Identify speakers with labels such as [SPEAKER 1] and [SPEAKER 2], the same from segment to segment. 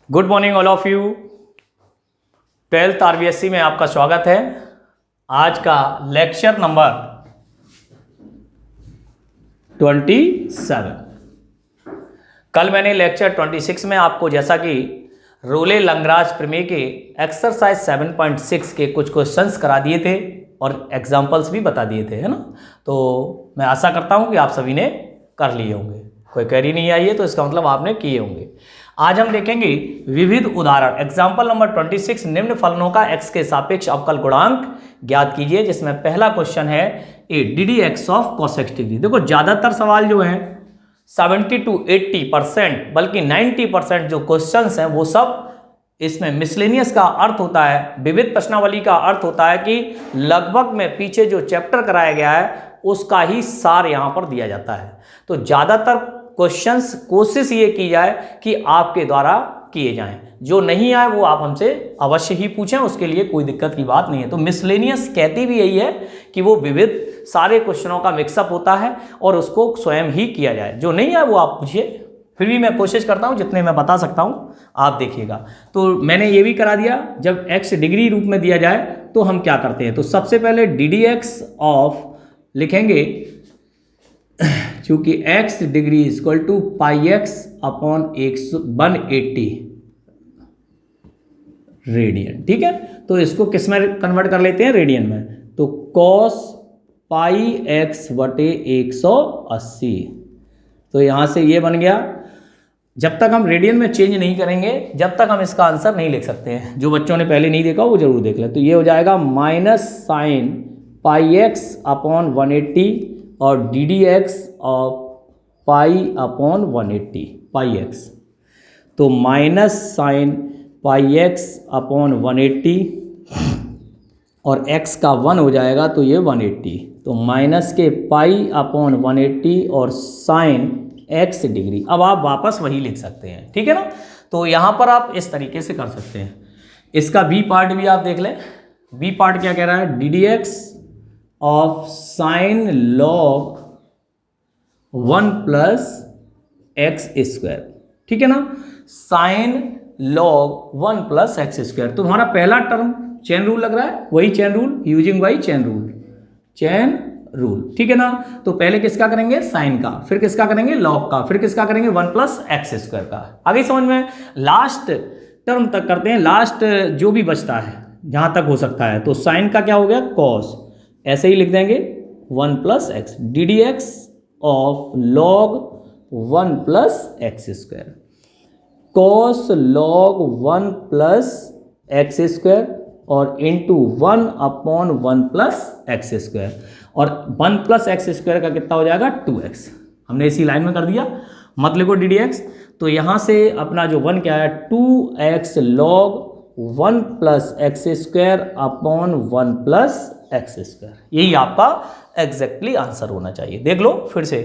[SPEAKER 1] Good morning all of you. 12th RBSC में आपका स्वागत है। आज का लेक्चर नंबर 27। कल मैंने लेक्चर 26 में आपको जैसा कि रोले लंगराज प्रमेय के एक्सरसाइज 7.6 के कुछ क्वेश्चंस करा दिए थे और एग्जाम्पल्स भी बता दिए थे, है ना। तो मैं आशा करता हूं कि आप सभी ने कर लिए होंगे। कोई क्वेरी नहीं आई है तो इसका मतलब आपने किए होंगे। आज हम देखेंगे विविध उदाहरण। एग्जाम्पल नंबर 26, निम्न फलनों का x के सापेक्ष अवकल गुणांक ज्ञात कीजिए, जिसमें पहला क्वेश्चन है A D x of cos degree. देखो ज्यादातर सवाल जो हैं 70 to 80%, बल्कि 90% जो क्वेश्चंस हैं वो सब इसमें मिसलेनियस का अर्थ होता है, विविध प्रश्नावली का अर्थ होता है कि लगभग में पीछे जो चैप्टर कराया गया है उसका ही सार यहाँ पर दिया जाता है। तो ज़्यादातर क्वेश्चंस कोशिश ये की जाए कि आपके द्वारा किए जाएं। जो नहीं आए वो आप हमसे अवश्य ही पूछें, उसके लिए कोई दिक्कत की बात नहीं है। तो मिसलेनियस कहती भी यही है कि वो विविध सारे क्वेश्चनों का मिक्सअप होता है और उसको स्वयं ही किया जाए। जो नहीं है वो आप पूछिए, फिर भी मैं कोशिश करता हूँ जितने मैं बता सकता हूँ आप देखिएगा। तो मैंने ये भी करा दिया, जब x डिग्री रूप में दिया जाए तो हम क्या करते हैं। तो सबसे पहले डी एक्स ऑफ लिखेंगे, चूंकि x degree equal to pi x upon 180 radian, ठीक है। तो इसको किस में कन्वर्ट कर लेते हैं, रेडियन में। तो cos पाई एक्स बटे 180, तो यहां से ये बन गया। जब तक हम रेडियन में चेंज नहीं करेंगे जब तक हम इसका आंसर नहीं लिख सकते हैं। जो बच्चों ने पहले नहीं देखा वो जरूर देख लें। तो ये हो जाएगा minus sine pi x upon 180 और d x of pi upon 180 pi x. तो minus sine pi x upon 180 और x का 1 हो जाएगा तो ये 180। तो माइनस के पाई अपॉन 180 और साइन x डिग्री। अब आप वापस वही लिख सकते हैं, ठीक है ना। तो यहाँ पर आप इस तरीके से कर सकते हैं। इसका b पार्ट भी आप देख लें। b पार्ट क्या कह रहा है, D x of sine log 1 plus x square, ठीक है ना। Sign log 1 plus x square. तो हमारा पहला टर्म चेन रूल लग रहा है, वही chain rule, using by chain rule, ठीक है ना। तो पहले किसका करेंगे, साइन का, फिर किसका करेंगे, लॉग का, फिर किसका करेंगे 1 प्लस एक्स स्क्वायर का। आगे समझ में, लास्ट टर्म तक करते हैं, लास्ट जो भी बचता है जहां तक हो सकता है। तो साइन का क्या हो गया, कॉस, ऐसे ही लिख देंगे 1 plus x, d x of log 1 plus x square, cos log 1 plus x square और into 1 upon 1 plus x square. और 1 प्लस एक्स स्क्वायर का कितना हो जाएगा, 2x। हमने इसी लाइन में कर दिया, मत लिखो डी एक्स। तो यहाँ से अपना जो 1 क्या है, 2x log 1 plus x square upon 1 plus x square. यही आपका एग्जैक्टली आंसर होना चाहिए। देख लो फिर से,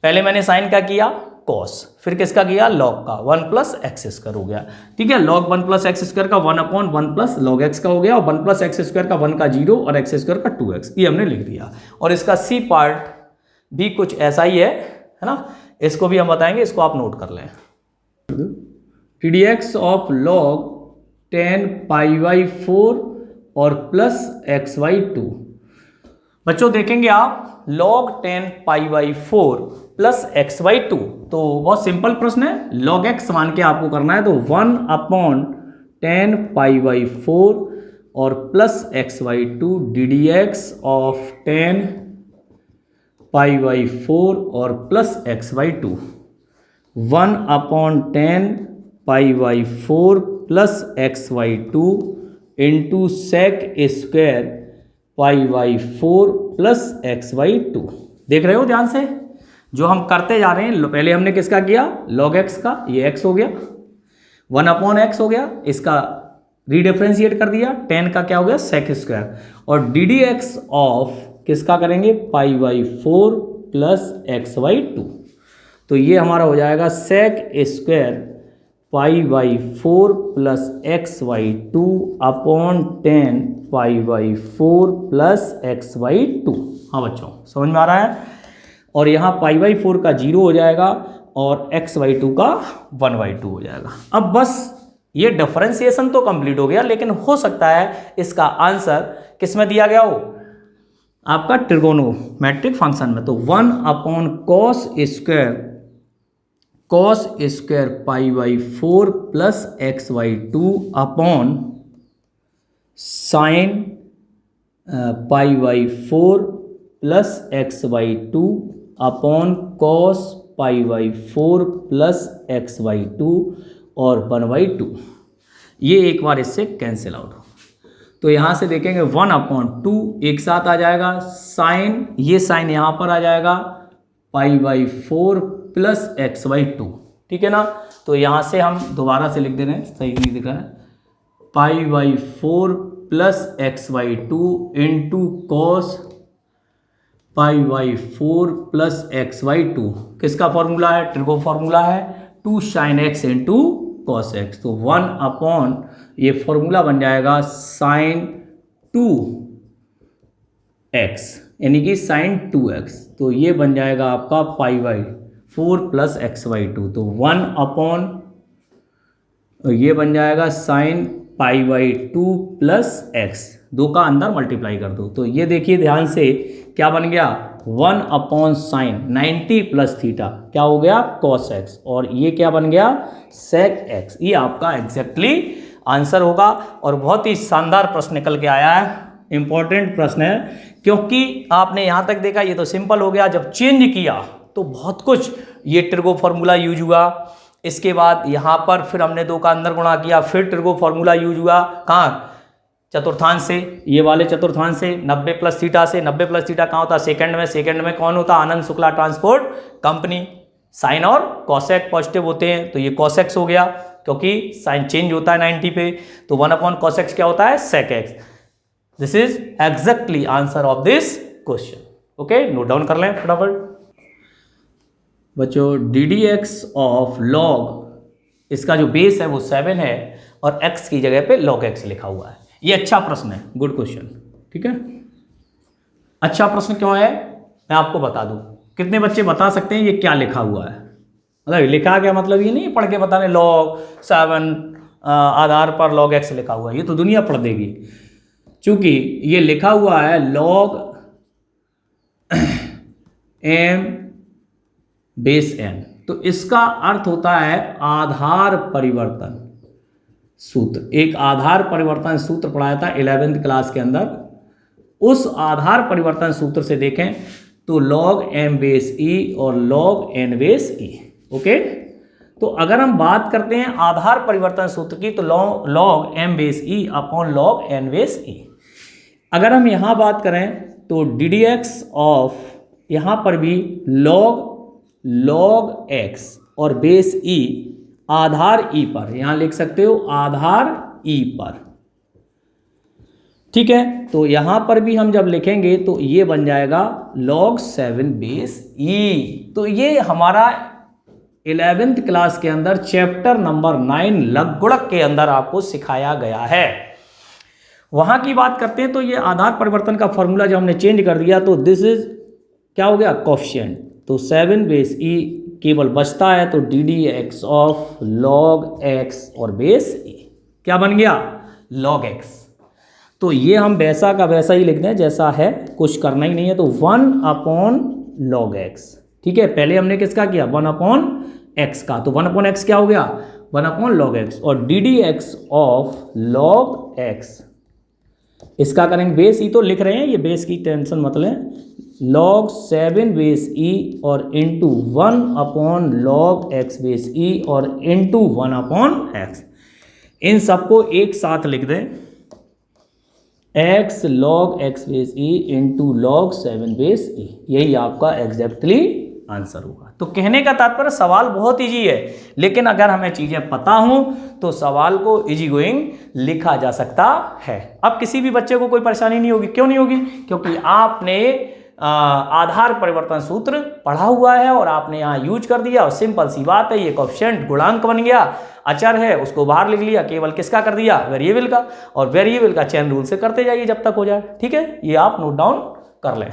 [SPEAKER 1] पहले मैंने साइन का किया कॉस, फिर किसका किया, लॉग का, 1 प्लस एक्स स्क्वायर हो गया, ठीक है। लॉग 1 प्लस एक्स स्क्वायर का 1 अपॉन 1 प्लस लॉग एक्स का हो गया, और 1 प्लस एक्स स्क्वायर का 1 का 0 और एक्स स्क्वायर का 2x, ये हमने लिख दिया। और इसका सी पार्ट भी कुछ ऐसा ही है ना। इसको भी हम बताएंगे, इसको आप नोट कर लें। D x of log 10 pi by 4 और प्लस एक्स बाई 2। बच्चों देखेंगे आप, log 10 pi by 4 plus x by 2। तो बहुत सिंपल प्रश्न है, log x मान के आपको करना है। तो 1 अपॉन 10 पाई बाई 4 और plus x by 2 d x of 10 pi by 4 और plus x by 2, 1 upon 10 pi by 4 plus x by 2 into sec square pi by 4 plus x by 2। देख रहे हो ध्यान से, जो हम करते जा रहे हैं। पहले हमने किसका किया, लॉग एक्स का, ये एक्स हो गया, 1 अपॉन एक्स हो गया, इसका रीडिफरेंशिएट कर दिया, 10 का क्या हो गया, सेक स्क्वायर, और डी एक्स ऑफ किसका करेंगे, pi by 4 plus x by 2। तो ये हमारा हो जाएगा sec square pi by 4 plus x by 2 upon 10 pi by 4 plus x by 2। हाँ बच्चों समझ में आ रहा है। और यहाँ पाई बाई 4 का 0 हो जाएगा और एक्स बाई 2 का 1/2 हो जाएगा। अब बस ये डिफरेंशिएशन तो कंप्लीट हो गया, लेकिन हो सकता है इसका आंसर किस में दिया गया हो, आपका ट्रिगोनोमेट्रिक फंक्शन में। तो 1 upon cos square pi by 4 plus x by 2 upon sine pi by 4 plus x by 2 upon cos pi by 4 plus x by 2 और 1/2। ये एक बार इससे कैंसिल आउट हो, तो यहाँ से देखेंगे 1/2 एक साथ आ जाएगा, साइन ये साइन यहाँ पर आ जाएगा पाई बाई 4 प्लस एक्स बाई 2, ठीक है ना। तो यहाँ से हम दोबारा से लिख दे रहे हैं, सही नहीं दिख रहा है, पाई by 4 plus x by 2 into cos pi by 4 plus x by 2, किसका फॉर्मूला है, ट्रिगो फॉर्मूला है, 2 sine x into cos x. तो 1 अपॉन ये फॉर्मूला बन जाएगा साइन 2x यानी कि साइन 2x, तो ये बन जाएगा आपका पाई बाई 4 प्लस एक्स बाई 2। तो 1 अपॉन ये बन जाएगा sine pi by 2 plus x, दो का अंदर मल्टीप्लाई कर दो। तो ये देखिए ध्यान से क्या बन गया, 1 अपॉन साइन 90 प्लस थीटा क्या हो गया कॉस एक्स, और ये क्या बन गया सेक एक्स। ये आपका एग्जैक्टली आंसर होगा, और बहुत ही शानदार प्रश्न निकल के आया है, इंपॉर्टेंट प्रश्न है, क्योंकि आपने यहाँ तक देखा ये तो सिंपल हो गया, जब चेंज किया तो बहुत कुछ ये ट्रिगो फार्मूला यूज हुआ। इसके बाद यहाँ पर फिर हमने 2 का अंदर गुणा किया, फिर ट्रिगो फार्मूला यूज हुआ कहाँ, चतुर्थांश से, ये वाले चतुर्थांश से, 90 प्लस थीटा से। 90 प्लस थीटा कहाँ होता है सेकंड में, सेकंड में कौन होता है Anand Shukla transport company. Sign और कॉसेक पॉजिटिव होते हैं, तो ये कॉसेक्स हो गया, क्योंकि साइन चेंज होता है 90 पे। तो 1 अपॉन कॉसेक्स क्या होता है sec x. This is exactly answer of this question. Okay, note down कर लें फटाफट बच्चों। D d x of log, इसका जो बेस है वो 7 है, और x की जगह पे log x लिखा हुआ है। ये अच्छा प्रश्न है, गुड क्वेश्चन, ठीक है। अच्छा प्रश्न क्यों है मैं आपको बता दूं। कितने बच्चे बता सकते हैं ये क्या लिखा हुआ है, मतलब लिखा क्या, मतलब ये नहीं पढ़ के बताने log 7 आधार पर log x लिखा हुआ है, ये तो दुनिया पढ़ देगी। चूंकि ये लिखा हुआ है log m बेस n, तो इसका अर्थ होता है आधार परिवर्तन सूत्र। एक आधार परिवर्तन सूत्र पढ़ाया था 11th क्लास के अंदर, उस आधार परिवर्तन सूत्र से देखें तो log m बेस e और log n base e। Okay, तो अगर हम बात करते हैं आधार परिवर्तन सूत्र की, तो log m base e upon log n base e। अगर हम यहाँ बात करें तो ddx ऑफ, यहाँ पर भी log x और बेस e आधार e पर, यहां लिख सकते हो आधार e पर, ठीक है। तो यहां पर भी हम जब लिखेंगे तो ये बन जाएगा log 7 बेस e। तो ये हमारा 11th क्लास के अंदर चैप्टर नंबर 9 लघुगणक के अंदर आपको सिखाया गया है। वहां की बात करते हैं तो ये आधार परिवर्तन का फॉर्मूला जब हमने चेंज कर दिया तो दिस इज क्या हो गया कोफिशिएंट, तो 7 बेस e केवल बचता है, तो D d x of log x और बेस e क्या बन गया log x। तो ये हम वैसा का वैसा ही लिख दें जैसा है, कुछ करना ही नहीं है। तो 1 अपॉन log x, ठीक है। पहले हमने किसका किया 1 अपॉन x का, तो 1 अपॉन x क्या हो गया 1 अपॉन log x, और d d x of log x, इसका करेंगे बेस ई, तो लिख रहे हैं ये बेस की टेंशन मत लें, log 7 बेस e और into 1 upon log x base e और इंटू 1 अपॉन x। इन सबको एक साथ लिख दें, x log x base e into log 7 base e, यही आपका एग्जैक्टली आंसर होगा। तो कहने का तात्पर्य सवाल बहुत इजी है, लेकिन अगर हमें चीज़ें पता हों तो सवाल को इजी गोइंग लिखा जा सकता है। अब किसी भी बच्चे को कोई परेशानी नहीं होगी, क्यों नहीं होगी, क्योंकि आपने आधार परिवर्तन सूत्र पढ़ा हुआ है और आपने यहाँ यूज कर दिया, और सिंपल सी बात है, ये कोएफिशिएंट गुणांक बन गया, अचर है उसको बाहर लिख लिया, केवल किसका कर दिया वेरिएबल का, और वेरिएबल का चेन रूल से करते जाइए जब तक हो जाए, ठीक है। ये आप नोट डाउन कर लें।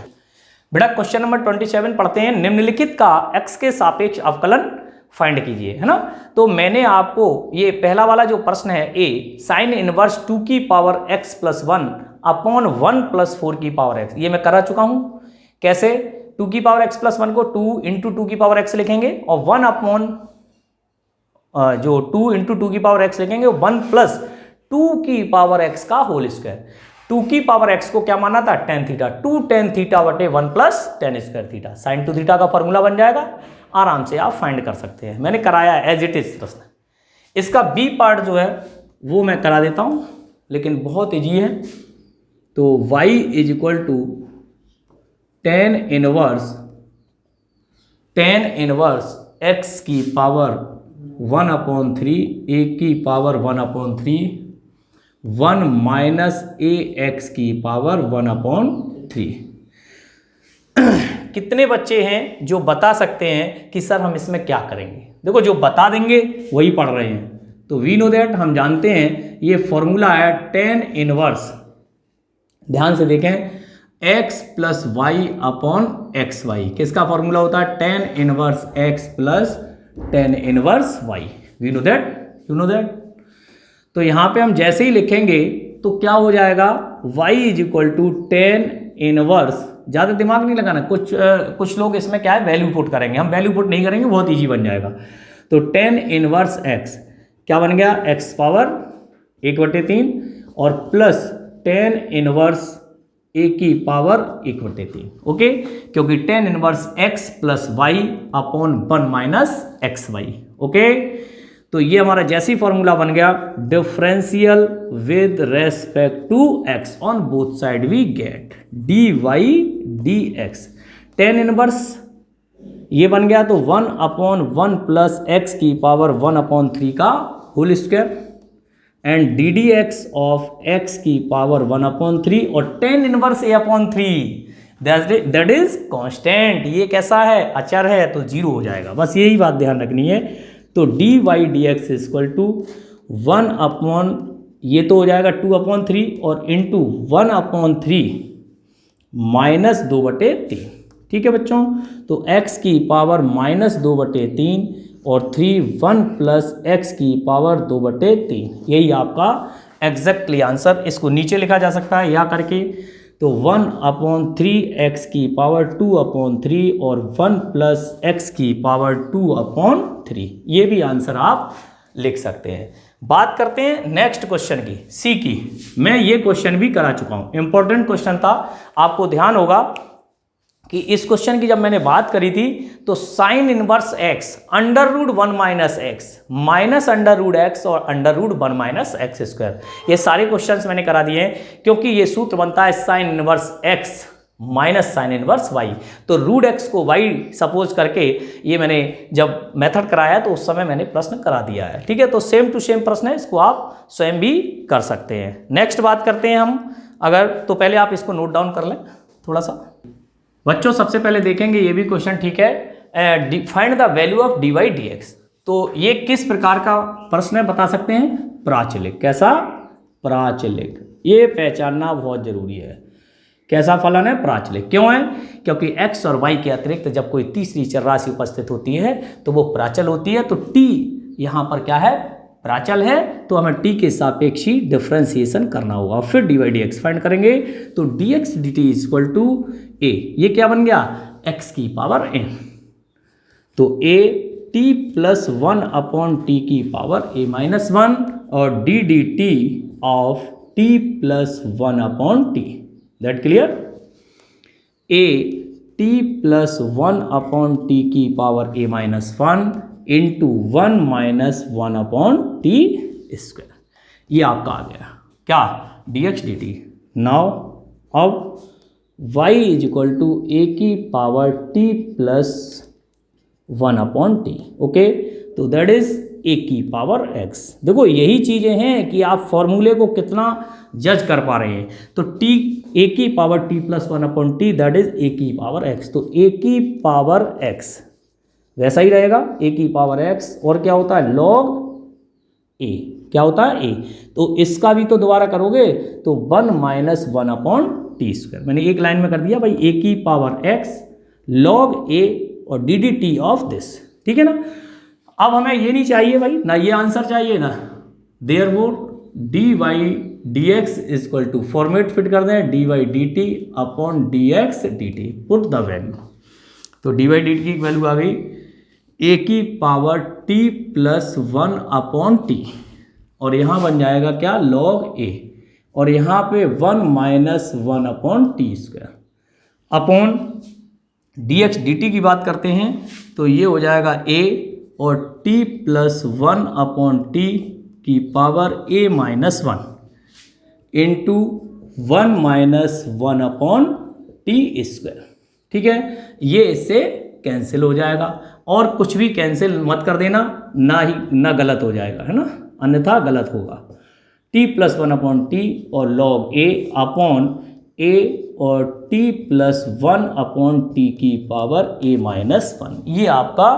[SPEAKER 1] बेटा क्वेश्चन नंबर 27 पढ़ते हैं। निम्नलिखित का x के सापेक्ष अवकलन फाइंड कीजिए, है ना। तो मैंने आपको ये पहला वाला जो प्रश्न है ए, साइन इनवर्स 2 की power x plus 1 upon 1 plus 4 की पावर x, ये मैं करा चुका हूं। कैसे? 2 की पावर x प्लस 1 को 2 इंटू 2 की पावर x लिखेंगे और 1 अपॉन जो 2 इंटू 2 की पावर x लिखेंगे 1 प्लस 2 की पावर x का होल स्क्वायर। 2 की पावर x को क्या माना था? tan थीटा, 2 tan थीटा बटे 1 plus tan square theta, sine 2 theta का फॉर्मूला बन जाएगा। आराम से आप फाइंड कर सकते हैं, मैंने कराया एज इट इज प्रश्न। इसका बी पार्ट जो है वो मैं करा देता हूं, लेकिन बहुत ईजी है। तो y is equal to tan inverse x की पावर 1/3 a की पावर 1/3 1 माइनस ए एक्स की पावर 1/3। कितने बच्चे हैं जो बता सकते हैं कि सर हम इसमें क्या करेंगे? देखो, जो बता देंगे वही पढ़ रहे हैं। तो वी नो दैट, हम जानते हैं ये फॉर्मूला है tan इनवर्स, ध्यान से देखें, x plus y upon x y. किसका फॉर्मूला होता है? tan inverse x plus tan inverse y। We know that, you know that. तो यहां पे हम जैसे ही लिखेंगे तो क्या हो जाएगा? y is equal to tan inverse, ज़्यादा दिमाग नहीं लगाना। कुछ लोग इसमें क्या है, वैल्यू पुट करेंगे, हम वैल्यू पुट नहीं करेंगे, बहुत ईजी बन जाएगा। तो tan इनवर्स x क्या बन गया? x पावर 1/3 और प्लस tan इनवर्स a की पावर 1/3। ओके, क्योंकि tan inverse x plus y upon 1 minus x y. Okay, तो ये हमारा जैसी फॉर्मूला बन गया, differential with respect to x on both side we get dy dx। tan inverse ये बन गया तो 1/1 प्लस एक्स की पावर 1/3 का whole square and d d x of x की पावर 1/3 और tan inverse a/3 that is constant. ये कैसा है? अचर है, तो 0 हो जाएगा। बस यही बात ध्यान रखनी है। तो dy dx इक्वल टू 1/, ये तो हो जाएगा 2/3 और इंटू 1/3 माइनस 2/3। ठीक है बच्चों, तो x की पावर माइनस 2/3 और 1 प्लस x की पावर 2/3, यही आपका एग्जैक्टली आंसर। इसको नीचे लिखा जा सकता है या करके, तो 1/3 x की पावर 2/3 और 1 प्लस x की पावर 2/3, ये भी आंसर आप लिख सकते हैं। बात करते हैं नेक्स्ट क्वेश्चन की, सी की। मैं ये क्वेश्चन भी करा चुका हूं, इंपॉर्टेंट क्वेश्चन था। आपको ध्यान होगा कि इस क्वेश्चन की जब मैंने बात करी थी तो sine inverse x √1 minus x minus √x और √1 माइनस एक्स स्क्वायर, ये सारे क्वेश्चंस मैंने करा दिए हैं, क्योंकि ये सूत्र बनता है sine inverse x minus sine inverse y। तो √x को y सपोज करके ये मैंने जब मेथड कराया तो उस समय मैंने प्रश्न करा दिया है। ठीक है, तो सेम टू सेम प्रश्न है, इसको आप स्वयं भी कर सकते हैं। नेक्स्ट बात करते हैं हम, अगर तो पहले आप इसको नोट डाउन कर लें थोड़ा सा बच्चों। सबसे पहले देखेंगे ये भी क्वेश्चन, ठीक है, find the value of dy dx। तो ये किस प्रकार का प्रश्न है बता सकते हैं? प्राचलिक। कैसा? प्राचलिक। ये पहचानना बहुत जरूरी है। कैसा फलन है? प्राचलिक। क्यों है? क्योंकि x और y के अतिरिक्त जब कोई तीसरी चर राशि उपस्थित होती है तो वो प्राचल होती है। तो t यहाँ पर क्या है? प्राचल है, तो हमें t के सापेक्षी डिफरेंशिएशन करना होगा, फिर dy dx फाइंड करेंगे। तो dx dt equal to a, ये क्या बन गया? x की पावर n। तो a t प्लस 1/t की पावर a माइनस 1 और d dt of t plus 1/t। That clear? a t plus 1/t की power a minus 1 into 1 minus 1/t square, ये आपका आ गया क्या? dx dt। नाउ अब y is equal to a की power t plus 1/t। Okay, तो that is a की पावर x। देखो यही चीजें हैं कि आप फॉर्मूले को कितना जज कर पा रहे हैं। तो t a की power t plus 1/t that is a की पावर x। तो a की पावर x वैसा ही रहेगा, a की पावर x, और क्या होता है? log a। क्या होता है? a। तो इसका भी तो दोबारा करोगे तो 1 माइनस 1/t स्क्वायर, मैंने एक लाइन में कर दिया भाई, a की पावर x log a और dd t ऑफ दिस। ठीक है ना? अब हमें ये नहीं चाहिए भाई, ना ये आंसर चाहिए ना, therefore d y d x is equal to, format fit कर दें, d y d t upon d x d t, put the value. तो डी वाई डी टी की वैल्यू आ गई ए की power t plus 1 upon t, और यहाँ बन जाएगा क्या, लॉग ए, और यहाँ पे 1 minus 1 upon t square upon d x d t की बात करते हैं तो ये हो जाएगा ए और टी प्लस 1 अपॉन टी की power a minus 1 into 1 minus 1 upon t square. ठीक है, ये इससे कैंसिल हो जाएगा, और कुछ भी कैंसिल मत कर देना, ना गलत हो जाएगा, है ना, अन्यथा गलत होगा। टी प्लस 1 अपॉन टी और लॉग ए अपॉन ए और टी प्लस 1 अपॉन टी की पावर ए माइनस 1, ये आपका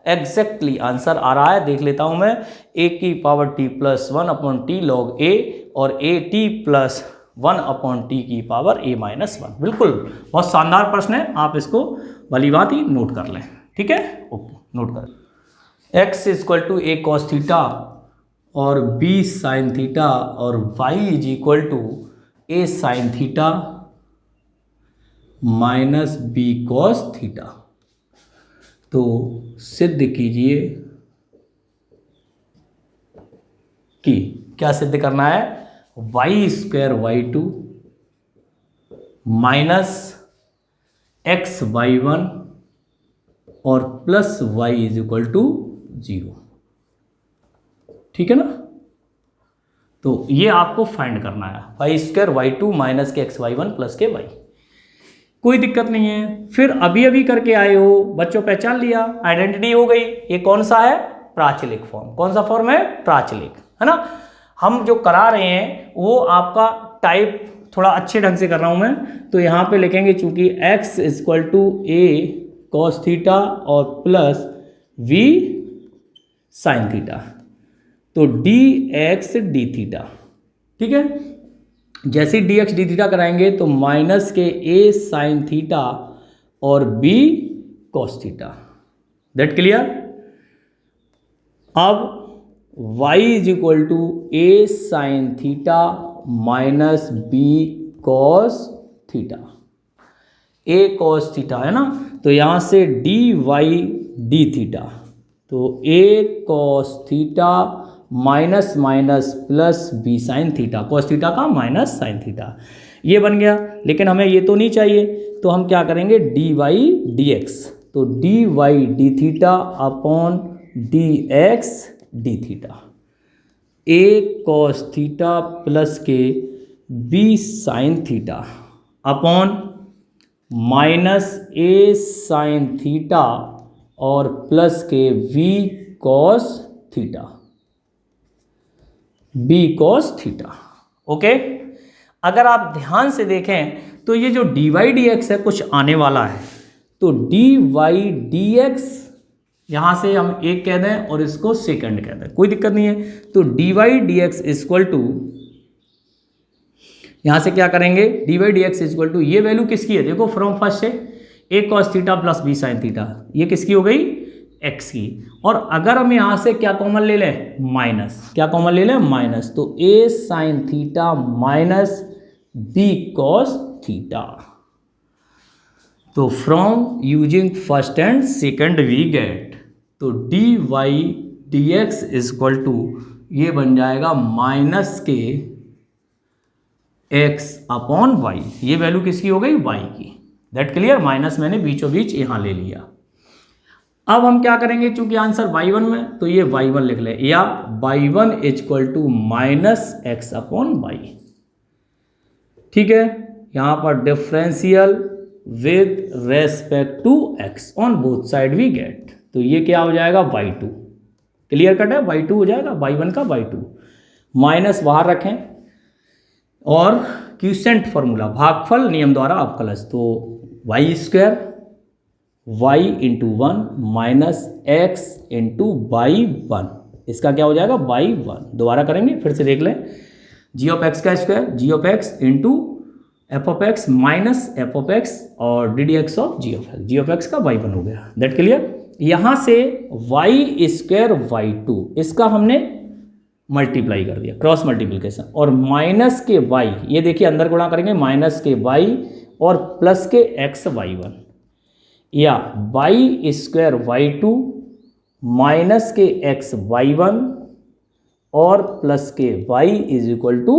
[SPEAKER 1] एग्जैक्टली आंसर आ रहा है। देख लेता हूं मैं, ए की power t plus 1 upon t log a और a t plus 1 upon t की पावर ए माइनस 1। बिल्कुल बहुत शानदार प्रश्न है, आप इसको भली बात ही नोट कर लें। ठीक है, ओके, नोट कर। X equal to a cos theta और बी साइन थीटा और y is equal to A sine theta minus B cos theta. तो सिद्ध कीजिए कि क्या सिद्ध करना है, y square Y two minus x Y one और plus y is equal to 0। ठीक है ना, तो ये आपको फाइंड करना है, y square Y two minus के x Y one plus k y. कोई दिक्कत नहीं है। फिर अभी अभी करके आए हो बच्चों, पहचान लिया, आइडेंटिटी हो गई। ये कौन सा है, प्राचलिक फॉर्म। कौन सा फॉर्म है, प्राचलिक, है ना। हम जो करा रहे हैं वो आपका टाइप थोड़ा अच्छे ढंग से कर रहा हूं मैं, तो यहाँ पे लिखेंगे चूंकि x equal to a cos theta और प्लस v साइन थीटा, तो dx डी थीटा। ठीक है, जैसे डी एक्स डी थीटा कराएंगे तो माइनस के ए साइन थीटा और B cos theta. That clear. अब y is equal to A sine theta minus B cos theta, A cos theta है ना, तो यहाँ से डी वाई डी थीटा, तो a cos theta minus minus plus b sine theta, cos theta का minus sine theta, ये बन गया। लेकिन हमें ये तो नहीं चाहिए, तो हम क्या करेंगे, डी वाई डी एक्स, तो d y d theta upon d x d theta, ए कॉस थीटा प्लस के b sine theta upon minus a sine theta और प्लस के v cos theta, b cos theta. Okay, अगर आप ध्यान से देखें तो ये जो डी वाई डी एक्स है कुछ आने वाला है, तो डी वाई डी एक्स यहाँ से हम एक कह दें और इसको सेकंड कह दें, कोई दिक्कत नहीं है। तो d y d x equal to, यहाँ से क्या करेंगे, d y d x equal to, ये वैल्यू किसकी है, देखो फ्रॉम फर्स्ट से a cos theta plus b sine theta, ये किसकी हो गई, एक्स की। और अगर हम यहाँ से क्या कॉमन ले लें, माइनस, क्या कॉमन ले लें, माइनस, तो a sine theta minus B cos theta. तो from using first and second we get, तो d y d x equal to, ये बन जाएगा माइनस के एक्स अपॉन वाई, ये वैल्यू किसकी हो गई, वाई की। दैट क्लियर, माइनस मैंने बीचों बीच यहाँ ले लिया। अब हम क्या करेंगे, चूंकि आंसर y1 में, तो ये y1 लिख ले, या y1 equal to minus X upon Y. ठीक है, यहाँ पर differential with respect to x on both side we get, तो ये क्या हो जाएगा, y2। क्लियर कट है, y2 हो जाएगा, y1 का y2, माइनस बाहर रखें और क्यूसेंट फॉर्मूला, भागफल नियम द्वारा अवकलज, तो Y square Y into one minus X into Y one, इसका क्या हो जाएगा, वाई वन। दोबारा करेंगे, फिर से देख लें, जी ऑफ एक्स का square, g of x into f of x minus f of x और d d x of g of x का वाई वन हो गया। That clear. यहाँ से वाई स्क्वायर वाई टू, इसका हमने मल्टीप्लाई कर दिया, क्रॉस मल्टीप्लिकेशन, और माइनस के वाई, ये देखिए अंदर गुणा करेंगे, माइनस के वाई और plus K x Y one, या Y square Y two minus के एक्स वाई वन और plus K y is equal to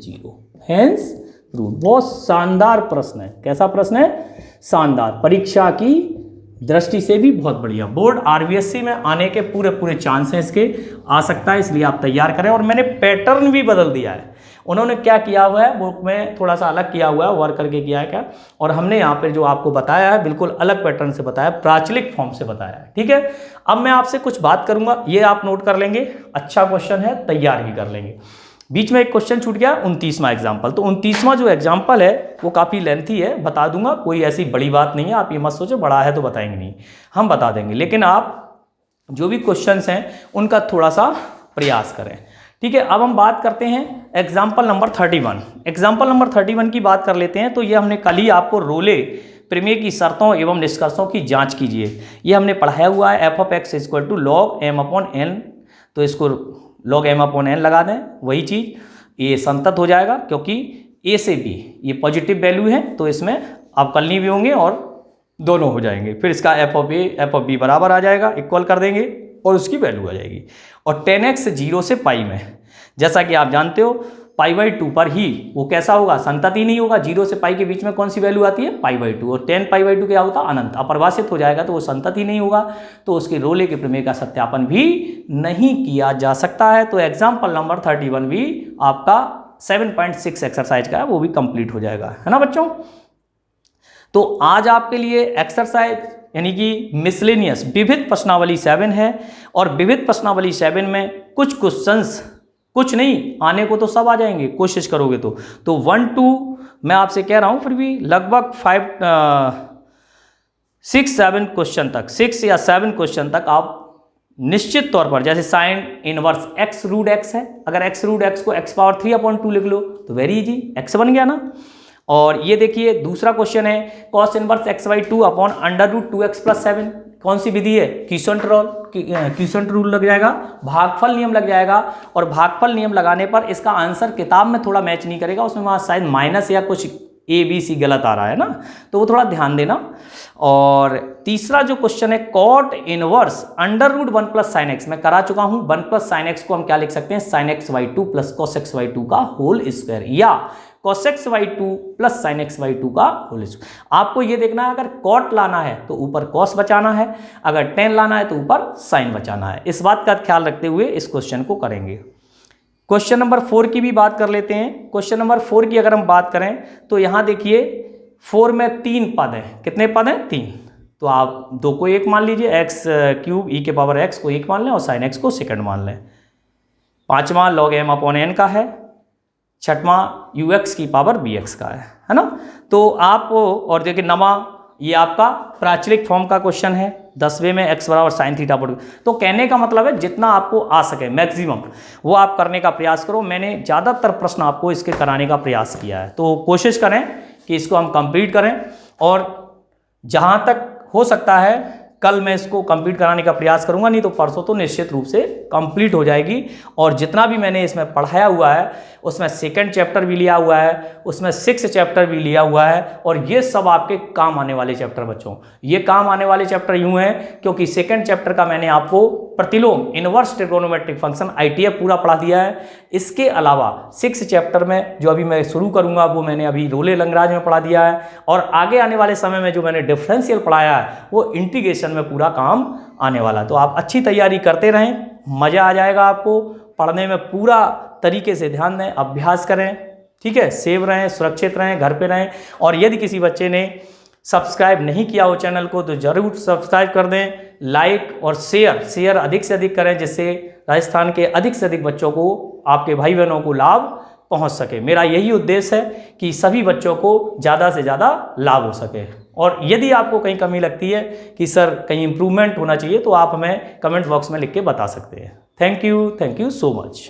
[SPEAKER 1] 0, hence proved. बहुत शानदार प्रश्न है। कैसा प्रश्न है? शानदार, परीक्षा की दृष्टि से भी बहुत बढ़िया। बोर्ड आरबीएससी में आने के पूरे पूरे चांस हैं इसके, आ सकता है, इसलिए आप तैयार करें। और मैंने पैटर्न भी बदल दिया है। उन्होंने क्या किया हुआ है, बुक में थोड़ा सा अलग किया हुआ है, वर्क करके किया है क्या, और हमने यहाँ पर जो आपको बताया है बिल्कुल अलग पैटर्न से बताया, प्राचलिक फॉर्म से बताया है। ठीक है, अब मैं आपसे कुछ बात करूंगा, ये आप नोट कर लेंगे। अच्छा क्वेश्चन है, तैयार भी कर लेंगे। बीच में एक क्वेश्चन छूट गया, 29वां एग्जाम्पल। तो 29वां जो एग्जाम्पल है वो काफ़ी लेंथी है, बता दूंगा, कोई ऐसी बड़ी बात नहीं है, आप ये मत सोचो बड़ा है तो बताएंगे नहीं, हम बता देंगे, लेकिन आप जो भी क्वेश्चंस हैं उनका थोड़ा सा प्रयास करें। ठीक है, अब हम बात करते हैं एग्जाम्पल नंबर 31। एग्जाम्पल नंबर 31 की बात कर लेते हैं। तो ये हमने कल ही आपको रोले प्रमेय की शर्तों एवं निष्कर्षों की जांच कीजिए, ये हमने पढ़ाया हुआ है। F of X equal to log M upon N, तो इसको लॉग एम अपॉन एन लगा दें, वही चीज़ ये संतत हो जाएगा, क्योंकि ए से बी ये पॉजिटिव वैल्यू है, तो इसमें अवकलनीय भी होंगे और दोनों हो जाएंगे। फिर इसका F of A F of B बराबर आ जाएगा, इक्वल कर देंगे और उसकी वैल्यू आ जाएगी। और 10x 0 से पाई में, जैसा कि आप जानते हो π/2 पर ही वो कैसा होगा, संतत ही नहीं होगा। 0 से पाई के बीच में कौन सी वैल्यू आती है, π/2, और 10 π/2 क्या होता है, अनंत, अपरिभाषित हो जाएगा, तो वो संतत ही नहीं होगा, तो उसके रोले के प्रमेय का सत्यापन भी नहीं किया जा सकता है। तो एग्जाम्पल नंबर 31 भी आपका 7.6 एक्सरसाइज का है, वो भी कंप्लीट हो जाएगा, है ना बच्चों। तो आज आपके लिए एक्सरसाइज यानी कि मिसलेनियस विविध प्रश्नावली 7 है, और विविध प्रश्नावली 7 में कुछ क्वेश्चंस, कुछ नहीं आने को तो सब आ जाएंगे कोशिश करोगे तो 1 2 मैं आपसे कह रहा हूं, फिर भी लगभग 6-7 क्वेश्चन तक, 6 या 7 क्वेश्चन तक आप निश्चित तौर पर, जैसे sine inverse X root X है, अगर एक्स रूट एक्स को x पावर 3/2 लिख लो तो वेरी इजी, x बन गया ना। और ये देखिए दूसरा क्वेश्चन है cos inverse x/2 upon under root 2x + 7, कौन सी विधि है, क्यूसेंट रूल लग जाएगा, भागफल नियम लग जाएगा, और भागफल नियम लगाने पर इसका आंसर किताब में थोड़ा मैच नहीं करेगा, उसमें वहाँ शायद माइनस या कुछ ABC गलत आ रहा है ना, तो वो थोड़ा ध्यान देना। और तीसरा जो क्वेश्चन है cot inverse under root 1 + sin x, मैं करा चुका हूँ। 1 + sin x को हम क्या लिख सकते हैं, sin x/2 + cos x/2 का होल स्क्वायर, या cos x/2 + sin x/2 का होल स्क्वायर। आपको ये देखना है, अगर कॉट लाना है तो ऊपर cos बचाना है, अगर tan लाना है तो ऊपर sin बचाना है। इस बात का ख्याल रखते हुए इस क्वेश्चन को करेंगे। क्वेश्चन नंबर 4 की भी बात कर लेते हैं। क्वेश्चन नंबर 4 की अगर हम बात करें तो यहाँ देखिए 4 में 3 पद हैं, कितने पद हैं, 3, तो आप 2 को 1 मान लीजिए, x³ e⁻x को 1 मान लें और sin x को सेकंड मान लें। 5वां log m/n का है, 6वां ux⁻bx का है ना। तो आप, और देखिए 9वां ये आपका प्राचलिक फॉर्म का क्वेश्चन है, 10वें में x बराबर sin θ/। तो कहने का मतलब है जितना आपको आ सके मैक्सिमम वो आप करने का प्रयास करो। मैंने ज़्यादातर प्रश्न आपको इसके कराने का प्रयास किया है, तो कोशिश करें कि इसको हम कंप्लीट करें, और जहाँ तक हो सकता है कल मैं इसको कंप्लीट कराने का प्रयास करूंगा, नहीं तो परसों तो निश्चित रूप से कंप्लीट हो जाएगी। और जितना भी मैंने इसमें पढ़ाया हुआ है उसमें 2nd चैप्टर भी लिया हुआ है, उसमें 6th चैप्टर भी लिया हुआ है, और ये सब आपके काम आने वाले चैप्टर बच्चों, ये काम आने वाले चैप्टर यूं हैं क्योंकि 2nd चैप्टर का मैंने आपको प्रतिलोम इनवर्स ट्रिगोनोमेट्रिक फंक्शन ITF पूरा पढ़ा दिया है। इसके अलावा 6th चैप्टर में जो अभी मैं शुरू करूंगा वो मैंने अभी रोले लंगराज में पढ़ा दिया है, और आगे आने वाले समय में जो मैंने डिफरेंशियल पढ़ाया है वो इंटीग्रेशन में पूरा काम आने वाला है। तो आप अच्छी तैयारी करते रहें, मज़ा आ जाएगा आपको पढ़ने में, पूरा तरीके से ध्यान दें, अभ्यास करें, ठीक है। सेव रहें, सुरक्षित रहें, घर पे रहें, और यदि किसी बच्चे ने सब्सक्राइब नहीं किया हो चैनल को तो ज़रूर सब्सक्राइब कर दें, लाइक और शेयर अधिक से अधिक करें, जिससे राजस्थान के अधिक से अधिक बच्चों को, आपके भाई बहनों को लाभ पहुंच सके। मेरा यही उद्देश्य है कि सभी बच्चों को ज़्यादा से ज़्यादा लाभ हो सके। और यदि आपको कहीं कमी लगती है कि सर कहीं इम्प्रूवमेंट होना चाहिए तो आप हमें कमेंट बॉक्स में लिख के बता सकते हैं। Thank you so much.